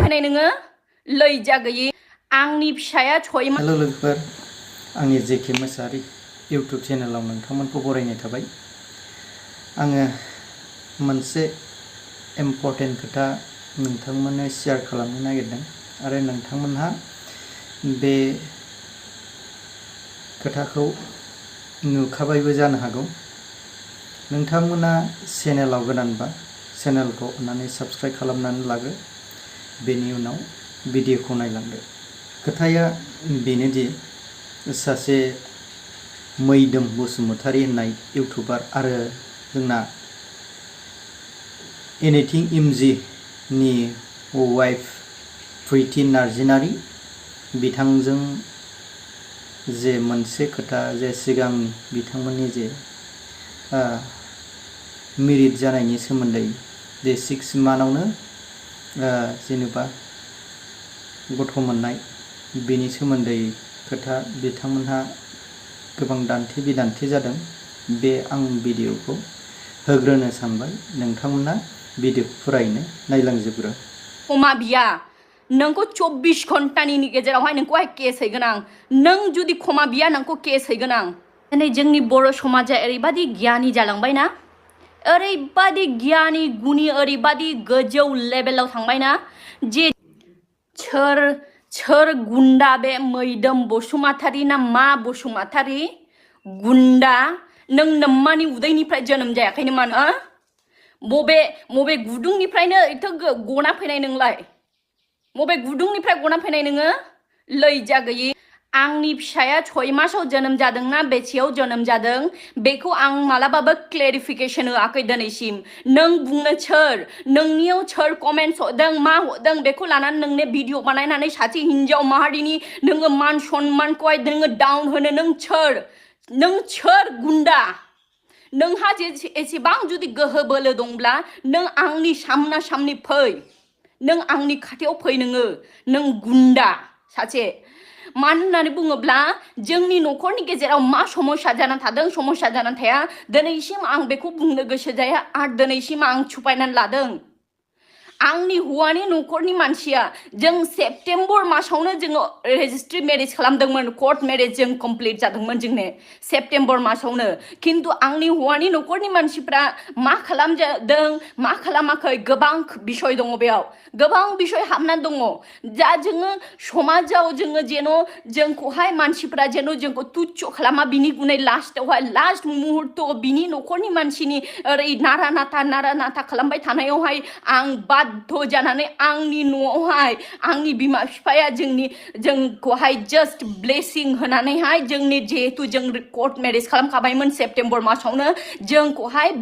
फैनाय नोङो लैजा गैयि आंनि फिसाया सयमा हेलो लोगोफोर आंनि जेके मोसाहारि इउटुब चेनेलाव नोंथांमोनखौ बरायनाय थाबाय आङो मोनसे इम्पर्टेन्ट खोथा नोंथांमोननो शेयार खालामनो नागिरदों आरो नोंथांमोनहा बे खोथाखौ नुखाबायबो जानो हागौ नोंथांमोना चेनेलाव गोदानबा चेनेलखौ अन्नानै साबस्क्राइब खालामनानै लाग्रो बेनि उनाव भिडिअखौ नायलांदो खोथाया बेनोदि सासे मैदोम बसुमतारी होननाय इउटुबार आरो जोंना एनिथिं इमजि नि वाइफ प्रिति नार्जिनारि बिथांजों जे मोनसे खोथा जे सिगां बिथांमोननि जे मेरिट जानायनि सोमोन्दै जे 6 मान्थावनो जेनेबा गथ' मोननाय बेनि सोमोन्दै खोथा बिथांमोनहा गोबां दान्थे बिदान्थे जादों बे आं भिडिअखौ होग्रोनो सानबाय नोंथांमोना भिडिअखौ फुरायैनो नायलांजोबग्रो अमा बिया नोंखौ 24 घन्टानि गेजेरावहाय नोंखौहाय केस हैगोन आं नों जुदि खमा बिया नोंखौ केस हैगोन आं दिनै जोंनि बर' समाजा ओरैबादि गियानि जालांबायना ओरैबादि गियानि गुनि ओरैबादि गोजौ लेभेलाव थांबायना जे सोर गुन्डा बे मैदोम बसुमतारी ना मा बसुमतारी गुन्डा नों नम्मानि उदैनिफ्राय जोनोम जायाखै नामा बबे गुदुंनिफ्रायनो एथ' गना फैनाय नोंलाय बबे गुदुंनिफ्राय गना फैनाय नोङो लैजा गैयि आंनि फिसाया 6 मासाव जोनोम जादोंना बेसेयाव जोनोम जादों बेखौ आं मालाबाबो क्लेरिफिकेशन होआखै दिनैसिम नों बुंनो सोर नोंनियाव सोर कमेन्ट्स हरदों मा हरदों बेखौ लानानै नोंने भिडिअ बानायनानै सासे हिन्जाव माहारिनि नोङो मान सन्मानखौहाय नोङो डाउन होनो नों सोर गुन्डा नोंहा एसेबां जुदि गोहो बोलो दंब्ला नों आंनि सामना सामनि फै नों आंनि खाथियाव फै नों गुन्डा सासे मानो होननानै बुङोब्ला जोंनि न'खरनि गेजेराव मा समस्या जानानै थादों समस्या जानानै थाया दिनैसिम आं बेखौ बुंनो गोसो जाया आरो दिनैसिम आं छुपायनानै लादों आंनि हौवानि न'खरनि मानसिया जों सेप्टेम्बर मासावनो जोङो रेजिस्ट्रि मेरेज खालामदोंमोन कर्ट मेरेज जों कमप्लिट जादोंमोन जोंने सेप्टेम्बर मासावनो किन्तु आंनि हौवानि न'खरनि मानसिफ्रा मा खालामदों मा खालामाखै गोबां बिसय दङ बेयाव गोबां बिसय हाबनानै दङ जा जोङो समाजाव जोङो जेन' जोंखौहाय मानसिफ्रा जेन' जोंखौ तुच्छ खालामा बिनि गुनै लास्ट मुहुर्त बिनि न'खरनि मानसिनि ओरै नारा नाथा खालामबाय थानायावहाय आं बाध्य जानानै आंनि न'आवहाय आंनि बिमा बिफाया जोंखौहाय जस्ट ब्लेसिं होनानैहाय जोंनि जिहेतु जों कर्ट मेरेज खालामखाबायमोन सेप्टेम्बर मासावनो जोंखौहाय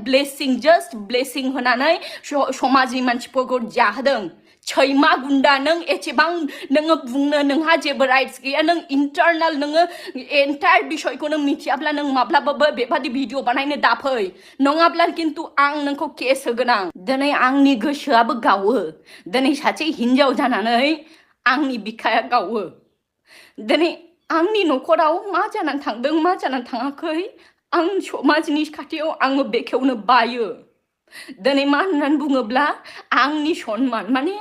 जस्ट ब्लेसिं होनानै समाजनि मानसिफोरखौ जाहोदों सैमा गुन्डा नों एसेबां नोङो बुंनो नोंहा जेबो राइट्स गैया नों इन्टारनेल नोङो एन्टायर बिसयखौ नों मिथियाब्ला नों माब्लाबाबो बेबादि भिडिअ बानायनो दाफै नङाब्ला किन्तु आं नोंखौ केस होगोन आं दिनै आंनि गोसोआबो गावो दिनै सासे हिन्जाव जानानै आंनि बिखाया गावो दिनै आंनि न'खराव मा जानानै थांदों मा जानानै थाङाखै आं समाजनि खाथियाव आङो बेखेवनो बायो दिनै मा होननानै बुङोब्ला आंनि सन्मान माने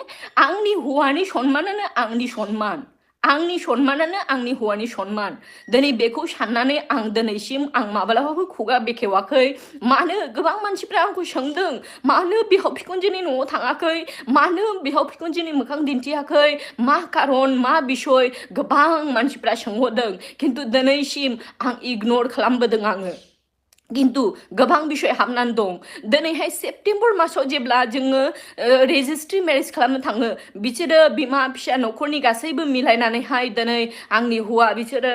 आंनि हौवानि सन्मानानो आंनि सन्मान आंनि सन्मानानो आंनि हौवानि सन्मान दिनै बेखौ साननानै आं दिनैसिम आं माब्लाबाबो खुगा बेखेवाखै मानो गोबां मानसिफ्रा आंखौ सोंदों मानो बिहाव बिखुनजोनि न'आव थाङाखै मानो बिहाव बिखुनजोनि मोखां दिन्थियाखै मा खारन मा बिसय गोबां मानसिफ्रा सोंहरदों किन्तु दिनैसिम आं इगनर खालामबोदों आङो किन्तु गोबां बिसय हाबनानै दं दिनैहाय सेप्टेम्बर मासाव जेब्ला जोङो रेजिस्ट्रि मेरेज खालामनो थाङो बिसोरो बिमा फिसा न'खरनि गासैबो मिलायनानैहाय दिनै आंनि हौवा बिसोरो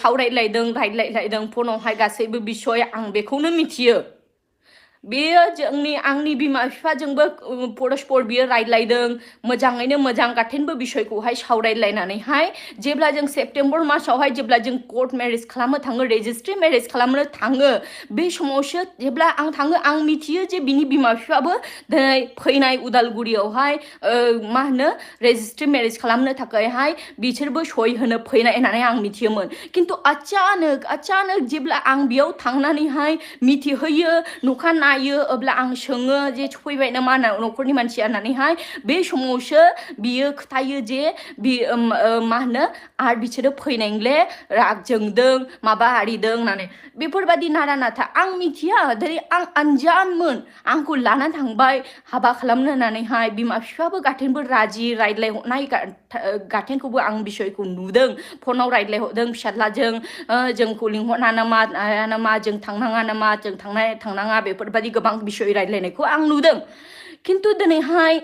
सावरायलायदों रायलायलायदों फनावहाय गासैबो बिसय आं बेखौनो मिथियो बेयो आंनि बिमा बिफाजोंबो परस्पर बियो रायलायदों मोजाङैनो मोजां गाथेनबो बिसयखौहाय सावरायलायनानैहाय जेब्ला जों सेप्टेम्बर मासावहाय जेब्ला जों कर्ट मेरेज खालामनो थाङो रेजिस्ट्रि मेरेज खालामनो थाङो बे समावसो जेब्ला आं थाङो आं मिथियो जे बिनि बिमा बिफाबो दिनै फैनाय उदालगुरियावहाय मा होनो रेजिस्ट्रि मेरेज खालामनो थाखायहाय बिसोरबो सय होनो फैनाय होननानै आं मिथियोमोन किन्तु अचानक जेब्ला आं बेयाव थांनानैहाय मिथिहोयो न'खा नायो अब्ला आं सोङो जे फैबाय नामा न'खरनि मानसिया होननानैहाय बे समावसो बियो खोथायो जे मा होनो आरो बिसोरो फैनायले राग जोंदों माबा आरिदों होननानै बेफोरबादि नारा नाथा आं मिथिया दिनै आं आनजानमोन आंखौ लाना थांबाय हाबा खालामनो होननानैहाय बिमा बिफाबो गाथेनबो राजि रायज्लायहरनाय गाथेनखौबो आं बिसयखौ नुदों फनाव रायज्लायहरदों फिसाज्लाजों जोंखौ लिंहरना नामा जों थांनाङा नामा जों थांनाङा बेफोरबादि गोबां बिसय रायज्लायनायखौ आं नुदों खिन्थु दिनैहाय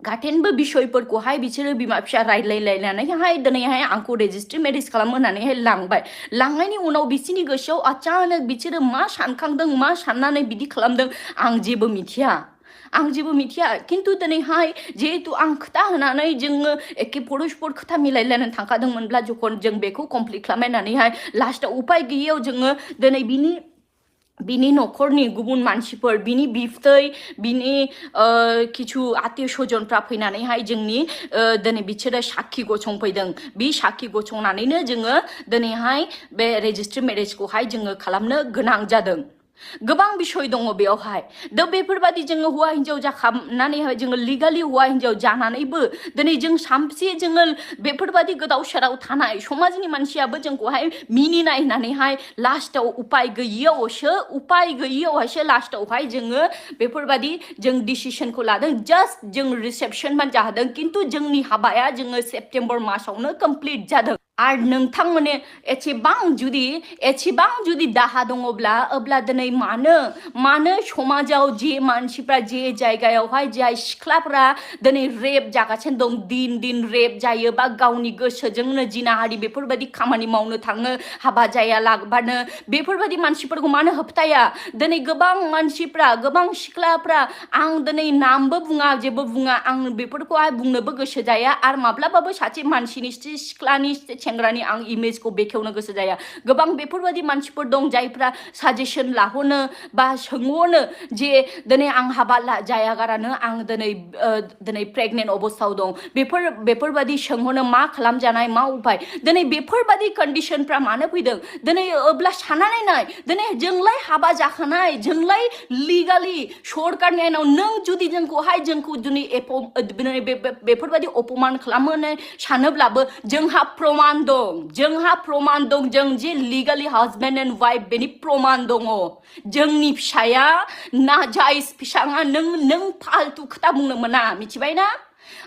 गाथेनबो बिसयफोरखौहाय बिसोरो बिमा फिसा रायज्लायलायनानैहाय दिनैहाय आंखौ रेजिस्ट्रि मेरिज खालामो होननानैहाय लांबाय लांनायनि उनाव बिसोरनि गोसोआव अचानक बिसोरो मा सानखांदों मा साननानै बिदि खालामदों आं जेबो मिथिया खिन्थु दिनैहाय जिहेतु आं खोथा होनानै जोङो एखे परस्पर खोथा मिलायलायनानै थांखादोंमोनब्ला जखन जों बेखौ कमप्लिट खालामनानैहाय लास्टआव उपाय गैयैयाव जोङो दिनै बिनि न'खरनि गुबुन मानसिफोर बिनि बिबथै बिनि किछु आत्मीय स्वजनफ्रा फैनानैहाय जोंनि दिनै बिसोरो साखि गसंफैदों बे साखि गसंनानैनो जोङो दिनैहाय बे रेजिस्ट्रि मेरेजखौहाय जोङो खालामनो गोनां जादों गोबां बिसय दङ बेयावहाय दा बेफोरबादि जोङो हौवा हिन्जाव जाखांनानैहाय जोङो लिगालि हौवा हिन्जाव जानानैबो दिनै जों सामसे जोङो बेफोरबादि गोदाव सोराव थानाय समाजनि मानसियाबो जोंखौहाय मिनिनाय होननानैहाय लास्टआव उपाय गैयैयावहायसो लास्टआवहाय जोङो बेफोरबादि जों डिसिसनखौ लादों जास्ट जों रिसेपसनमान जादों खिन्थु जोंनि हाबाया जोङो सेप्तेम्बर मासावनो कमप्लिट जादों आरो नोंथांमोननि एसेबां जुदि दाहा दङब्ला अब्ला दिनै मानो समाजाव जे मानसिफ्रा जे जायगायावहाय जाय सिख्लाफ्रा दिनै रेप जागासिनो दं दिन रेप जायो बा गावनि गोसोजोंनो जिनाहारि बेफोरबायदि खामानि मावनो थाङो हाबा जायालाबानो बेफोरबायदि मानसिफोरखौ मानो होबथाया दिनै गोबां मानसिफ्रा गोबां सिख्लाफ्रा आं दिनै नामबो बुङा जेबो बुङा आं बेफोरखौहाय बुंनोबो गोसो जाया आरो माब्लाबाबो सासे मानसिनि सिख्लानि सेंग्रानि आं इमेजखौ बेखेवनो गोसो जाया गोबां बेफोरबायदि मानसिफोर दं जायफ्रा साजेसन लाहरनो बा सोंहरनो जे दिनै आं हाबा जायागारानो आं दिनै प्रेगनेन्ट अबस्थायाव दं बेफोरबायदि सोंहरनो मा खालामजानाय मा उपाय दिनै बेफोरबायदि कन्डिशनफ्रा मानो फैदों दिनै अब्ला साननानै नाय दिनै जोंलाय हाबा जाखानाय जोंलाय लिगालि सरकारनि आयेनाव नों जुदि जोंखौ दिनै बेफोरबायदि अपमान खालामनो सानोब्लाबो जोंहा प्रमान दं जों जे लिगालि हाजबेन्ड एन्ड वाइफ बेनि प्रमान दङ जोंनि फिसाया नाजायज फिसाङा नों फालतु खोथा बुंनो मोना मिथिबाय ना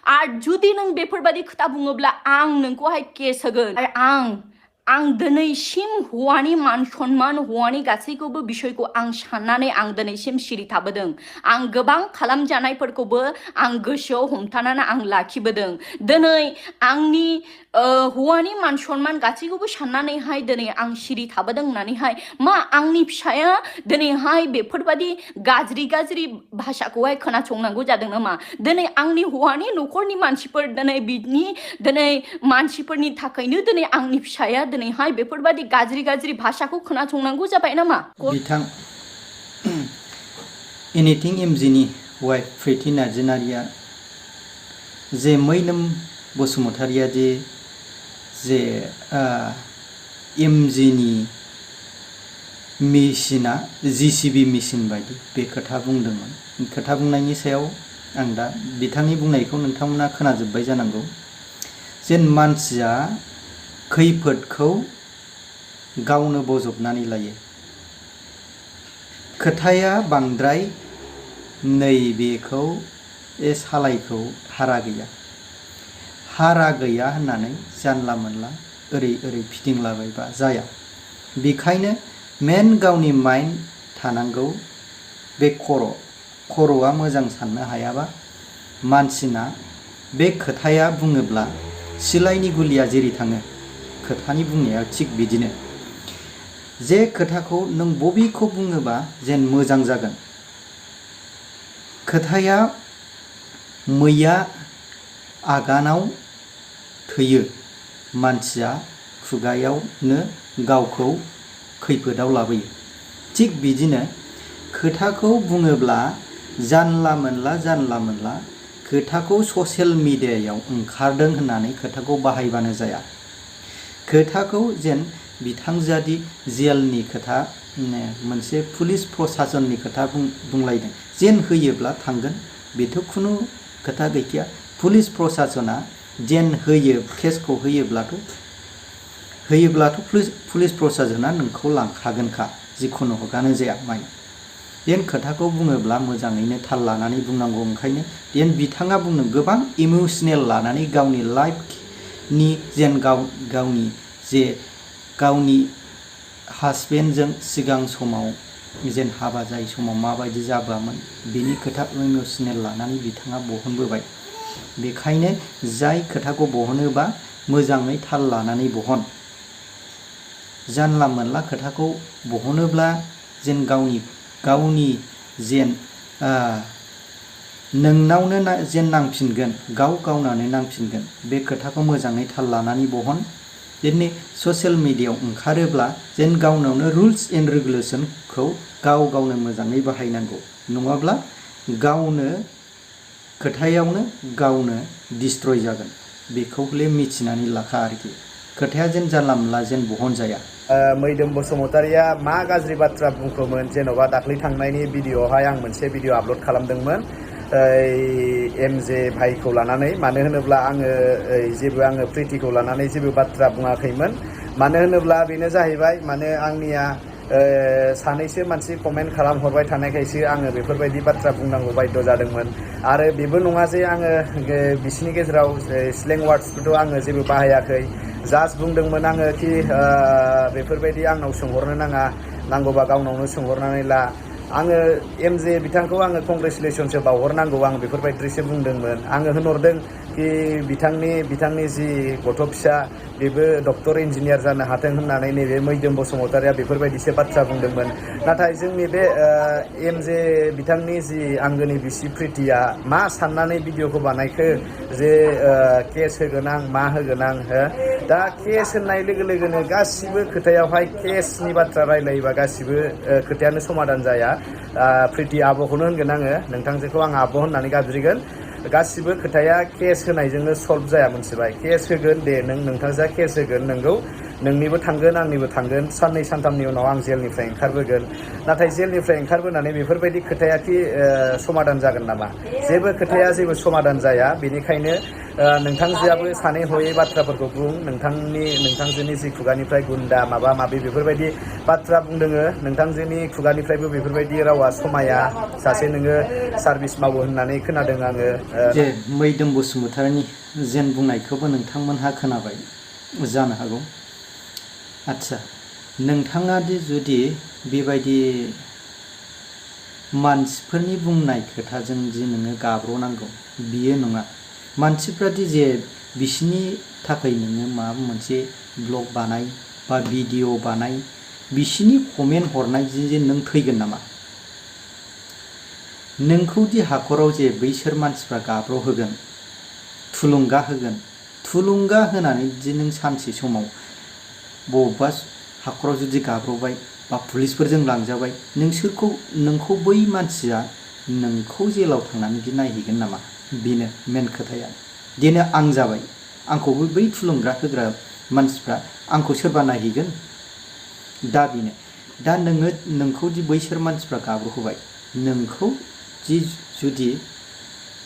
आरो जुदि नों बेफोरबायदि खोथा बुङोब्ला आं नोंखौहाय केस होगोन आरो आं दिनैसिम हौवानि मान सन्मान हौवानि गासैखौबो बिसयखौ आं साननानै आं दिनैसिम सिरि थाबोदों आं गोबां खालामजानायफोरखौबो आं गोसोआव हमथानानै आं लाखिबोदों दिनै आंनि हौवानि मान सन्मान गासैखौबो साननानैहाय दिनै आं सिरि थाबोदों होननानैहाय मा आंनि फिसाया दिनैहाय बेफोरबायदि गाज्रि भाषाखौहाय खोनासंनांगौ जादों नामा दिनै आंनि हौवानि न'खरनि मानसिफोर दिनै मानसिफोरनि थाखायनो दिनै आंनि फिसाया दिनैहाय बेफोरबायदि गाज्रि भाषाखौ खोनासंनांगौ जाबाय नामा बिथां एनिथिं एमजिनि वाइफ प्रिति नार्जारिया जे मैनोम बसुमतारिया जे एमजिनि मेसिना जिसिबि मेसिन बायदि बे खोथा बुंदोंमोन खोथा बुंनायनि सायाव आं दा बिथांनि बुंनायखौ नोंथांमोना खोनाजोब्बाय जानांगौ जेन मानसिया खैफोदखौ गावनो बजबनानै लायो खोथाया बांद्राय नैबेखौ सालायखौ हारा गैया होननानै जानला मोनला ओरै फिदिंलाबायबा जाया बेखायनो मेन गावनि माइन्ड थानांगौ बे खर'आ मोजां साननो हायाबा मानसिना बे खोथाया बुङोब्ला सिलायनि गुलिया जेरै थाङो खोथानि बुंनाया थिग बिदिनो जे खोथाखौ नों बबेखौ बुङोबा जेन मोजां जागोन खोथाया मैया आगानाव थैयो मानसिया खुगायावनो गावखौ खैफोदाव लाबोयो थिग बिदिनो खोथाखौ बुङोब्ला जानला मोनला खोथाखौ ससियेल मिडियायाव ओंखारदों होननानै खोथाखौ बाहायबानो जाया खोथाखौ जेन बिथांजोआदि जेलनि खोथा मोनसे पुलिस प्रसासननि खोथा बुंलायदों जेन होयोब्ला थांगोन बेथ' खुनु खोथा गैखाया पुलिस प्रसासना जेन होयो केसखौ होयोब्लाथ' पुलिस प्रसासना नोंखौ लांखागोनखा जिखुनु हगानो जाया माइ जेन खोथाखौ बुङोब्ला मोजाङैनो थाल लानानै बुंनांगौ ओंखायनो जेन बिथाङा बुंनो गोबां इमोसनेल लानानै गावनि लाइफनि जेन गावनि जे गावनि हासबेन्डजों सिगां समाव जेन हाबा जायै समाव माबायदि जाबोआमोन बिनि खोथा इमोसनेल लानानै बिथाङा बहनबोबाय बेखायनो जाय खोथाखौ बहनोबा मोजाङै थाल लानानै बहन जानला मोनला खोथाखौ बहनोब्ला जेन गावनि जेन नोंनावनो जेन नांफिनगोन गावनावनो नांफिनगोन बे खोथाखौ मोजाङै थाल लानानै बहन जेन ससियेल मिडियायाव ओंखारोब्ला जेन गावनावनो रुल्स एन्ड रेगुलेसनखौ गावनो मोजाङै बाहायनांगौ नङाब्ला गावनो खोथायावनो गावनो डिस्ट्रय जागोन बेखौ हले मिथिनानै लाखा आरोखि खोथाया जेन जानला मोनला जेन बहन जाया मैदोम बसुमतारिया मा गाज्रि बाथ्रा बुंखोमोन जेन'बा दाख्लै थांनायनि भिडिअ'आवहाय आं मोनसे भिडिअ' आपल'ड खालामदोंमोन एमजे भाइखौ लानानै मानो होनोब्ला आङो प्रितिखौ लानानै जेबो बाथ्रा बुङाखैमोन मानो होनोब्ला बेनो जाहैबाय माने आंनिया सानैसो मानसि कमेन्ट खालामहरबाय थानायखायसो आङो बेफोरबायदि बाथ्रा बुंनांगौ बाध्य जादोंमोन आरो बेबो नङा जे आङो बिसिनि गेजेराव स्लें वार्डसखौथ' आङो जेबो बाहायाखै जास्ट बुंदोंमोन आङो कि बेफोरबायदि आंनाव सोंहरनो नाङा नांगौबा गावनावनो सोंहरनानै ला आङो एमजे बिथांखौ आङो कंग्रेचुलेसनसो बावहरनांगौ आं बेफोरबायदिसो बुंदोंमोन आङो होनहरदों कि बिथांनि जि गथ' फिसा बेबो डक्टर इन्जिनियार जानो हाथों होननानै नैबे मैदोम बसुमतारिया बेफोरबायदिसो बाथ्रा बुंदोंमोन नाथाय जोंनि बे एमजे बिथांनि जि आंगोनि बिसि प्रितिया मा साननानै भिडिअखौ बानायखो जे केस होगोन आं मा होगोन आं दा केस होननाय लोगो लोगोनो गासिबो खोथायावहाय केसनि बाथ्रा रायलायोबा गासिबो खोथायानो समाधान जाया प्रिति आब'खौनो होनगोन आङो नोंथांजोखौ आं आब' होननानै गाबज्रिगोन गासिबो खोथाया केस होनायजोंनो सल्भ जाया मोनथिबाय केस होगोन दे नोंथांजोआ केस होगोन नोंगौ नोंनिबो थांगोन आंनिबो थांगोन साननै सानथामनि उनाव आं जेलनिफ्राय ओंखारबोगोन नाथाय जेलनिफ्राय ओंखारबोनानै बेफोरबायदि खोथायाखि समाधान जागोन नामा जेबो खोथाया जेबो समाधान जाया बेनिखायनो नोंथांजोआबो सानै हयै बाथ्राफोरखौ बुं नोंथांजोनि जि खुगानिफ्राय गुन्दा माबा माबि बेफोरबायदि बाथ्रा बुंदोङो नोंथांजोनि खुगानिफ्रायबो बेफोरबायदि रावा समाया सासे नोङो सार्भिस मावो होननानै खोनादों आङो जे मैदोम बसुमतारिनि जेन बुंनायखौबो नोंथांमोनहा खोनाबाय जानो हागौ आदसा नोंथाङा जुदि बेबायदि मानसिफोरनि बुंनाय खोथाजों जि नोङो गाब्र'नांगौ बियो नङा मानसिफ्रादि जे बिसिनि थाखाय नोङो माबा मोनसे ब्लग बानाय बा भिडिअ बानाय बिसिनि कमेन्ट हरनायजों जे नों थैगोन नामा नोंखौदि हाखराव जे बैसोर मानसिफ्रा गाब्र' होगोन थुलुंगा होनानै दि नों सानसे समाव बबेबा हाखराव जुदि गाब्र'बाय बा पुलिसफोरजों लांजाबाय नोंखौ बै मानसिया नोंखौ जेलाव थांनानै दि नायहैगोन नामा बेनो मेन खोथाया दिनै आं जाबाय आंखौबो बै थुलुंगा होग्रा मानसिफ्रा आंखौ सोरबा नायहैगोन दा बेनो दा नोंखौ दि बैसोर मानसिफ्रा गाब्र'होबाय नोंखौ जुदि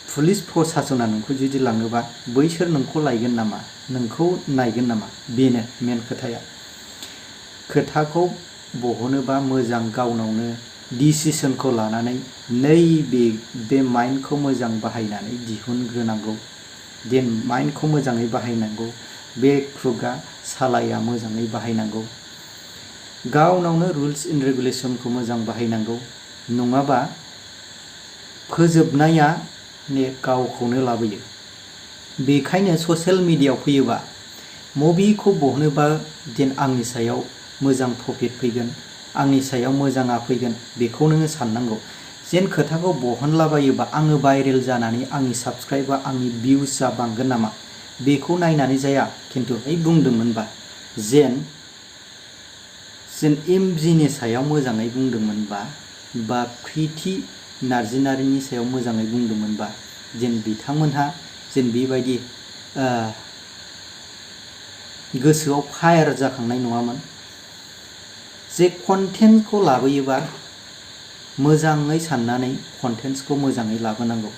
पुलिस प्रसासना नोंखौ जुदि लाङोबा बैसोर नोंखौ लायगोन नामा नोंखौ नायगोन नामा बेनो मेन खोथाखौ बहनोबा मोजां गावनावनो डिसिसनखौ लानानै बे माइन्डखौ मोजां बाहायनानै दिहुनग्रोनांगौ देन माइन्डखौ मोजाङै बाहायनांगौ बे खुगा सालाया मोजाङै बाहायनांगौ गावनावनो रुल्स एन्ड रेगुलेसनखौ मोजां बाहायनांगौ नङाबा फोजोबनाया गावखौनो लाबोयो बेखायनो ससियेल मिडियायाव फैयोबा मबेखौ बहनोबा जेन आंनि सायाव मोजां प्रफिट फैगोन आंनि सायाव मोजाङा फैगोन बेखौ नोङो साननांगौ जेन खोथाखौ बहनलाबायोबा आङो भाइरेल जानानै आंनि साबसक्राइबार आंनि भिउसआ बांगोन नामा बेखौ नायनानै जाया खिन्थु बुंदोंमोनबा जेन एमजिनि सायाव मोजाङै बुंदोंमोनबा बा प्रिति नार्जिनारिनि सायाव मोजाङै बुंदोंमोनबा जेन बिथांमोनहा जेन बेबायदि गोसोआव फायार जाखांनाय नङामोन जे कन्टेन्टखौ लाबोयोबा मोजाङै साननानै कन्टेन्टखौ मोजाङै लाबोनांगौ।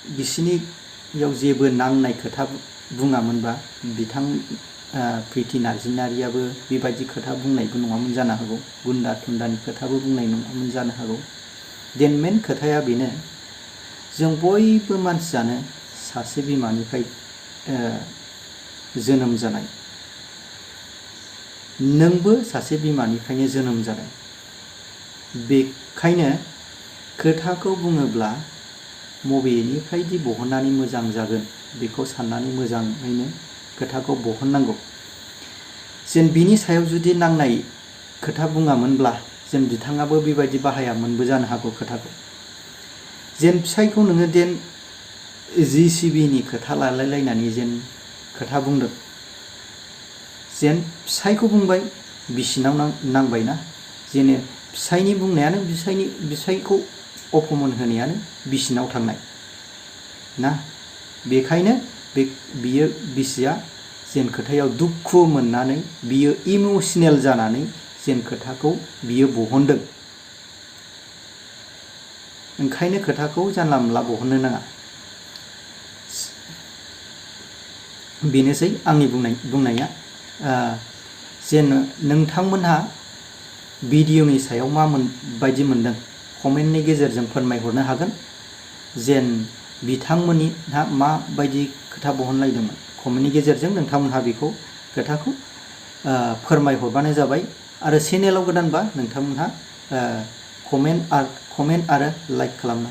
बिसिनियाव जेबो नांनाय खोथा बुङामोनबा बिथां प्रिति नार्जारियाबो बेबायदि खोथा बुंनायबो नङामोन जानो हागौ, गुन्दा थुन्दानि खोथाबो बुंनाय नङामोन जानो हागौ। देन मेन खोथाया बेनो, जों बयबो मानसियानो सासे बिमानिफ्राय जोनोम जानाय। नोंबो सासे बिमानिफ्रायनो जोनोम जादों। बेखायनो खोथाखौ बुङोब्ला बबेनिफ्रायदि बहननानै मोजां जागोन बेखौ साननानै मोजाङैनो खोथाखौ बहननांगौ। जेन बिनि सायाव जुदि नांनाय खोथा बुङामोनब्ला जेन बिथाङाबो बेबायदि बाहायामोनबो जानो हागौ खोथाखौ। जेन फिसायखौ नोङो देन JCBनि खोथा लालायलायनानै जेन खोथा बुंदों, जेन फिसायखौ बुंबाय बिसिनाव नांबायना, जेन फिसायनि बुंनायानो फिसायखौ अपमान होनायानो बिसिनाव थांनाय ना। बेखायनो बियो बिसिया जेन खोथायाव दुखु मोननानै बियो इमोसनेल जानानै जेन खोथाखौ बियो बहनदों। ओंखायनो खोथाखौ जानला मोनला बहननो नाङा। बेनोसै आंनि बुंनाया। जेन नोंथांमोनहा भिडिअनि सायाव बायदि मोनदों कमेन्टनि गेजेरजों फोरमायहरनो हागोन। जेन बिथांमोनहा माबायदि खोथा बहनलायदोंमोन कमेन्टनि गेजेरजों नोंथांमोनहा बेखौ खोथाखौ फोरमायहरबानो जाबाय। आरो चेनेलाव गोदानबा नोंथांमोनहा कमेन्ट आरो लाइक खालामनो हागोन।